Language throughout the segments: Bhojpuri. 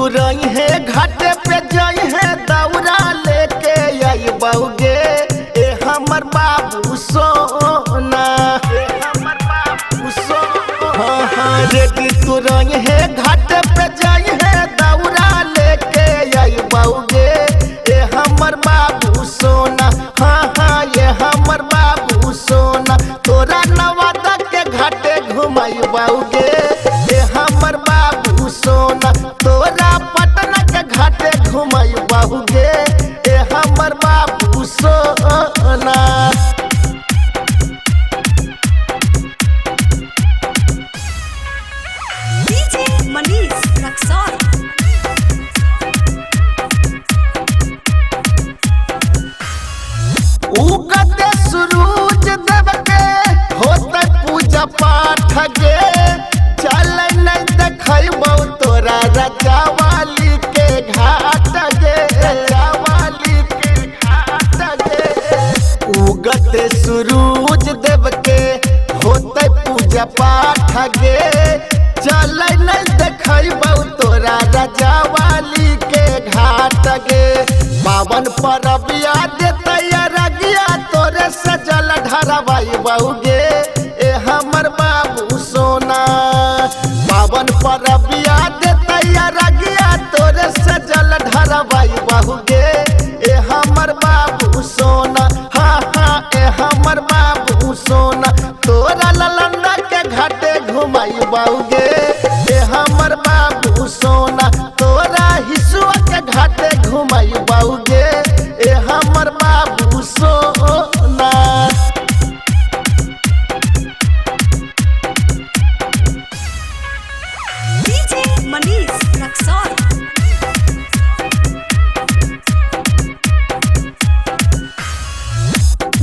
तू रही है घाटे पे जाई है दौरा लेके आई बउगे ए हमर बाबू सोना हाँ हाँ रेडी तू रही है घाटे पे जाई है दौरा लेके आई बउगे ए हमर बाबू सोना हाँ हाँ ये हमर बाबू सोना तोरा नवादा के घाटे घुमाई बउगे ए हमर बाबू सोना तोरा पटना के घाटे घुमाई बउगे ए हमर बाबू सोना डीजे मनीष रक्सौल। उगते सूरज देव के होते पूजा पाठ गे चल नहीं देखबौ तोरा रजावाली के घाट गे रजावाली के घाट गे उगते सूरज देव के होते पूजा पाठ गे चल नहीं देखबौ तोरा रजावाली के घाट गे पावन परबिया देते रगिया तोरे सजल ढरवाई बउगे ए हमर बाबू सोना पावन परबिया देते रगिया तोरे सजल ढरवाई बउगे ए हमर बाबू सोना हाँ हाँ ए हमर बाबू सोना तोरा ललंदा के घाटे घुमाई बउगे ए हमर बाबू सोना तोरा हिसुआ के घाटे घुमाई बउगे ए हमर बाबू सोना डीजे मनीष रक्सौल।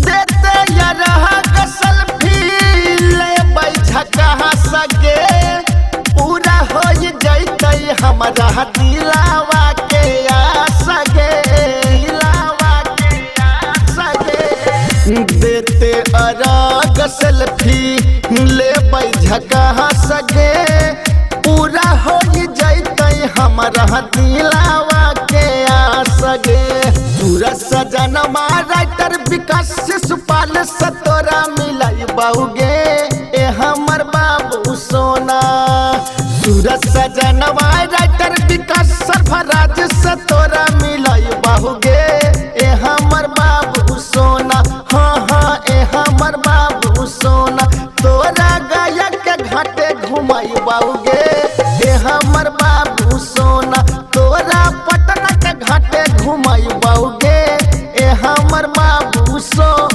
देते यरहा गसल ले बैठका सगे पूरा हो जैते हमारा दिलावा के आसगे दिलावा के आसगे देते अरग सेल्फी ले बैठका सगे पूरा हो जैते हमारा दिलावा के आसगे पूरा सजनमा राइटर विकास सुपाल सतोरा मिलाई बउगे ए हमर बाबू सोना सूरज सजनवा राइटर विकास सरफराज सतोरा मिलाई बउगे ए हमर बाबू सोना हाँ हाँ ए हमर बाबू सोना तोरा गायक के घाटे घुमाई बउगे ए हमर बाबू सोना तोरा पटना के घाटे घुमाई बउगे ए हमर बाबू सोना।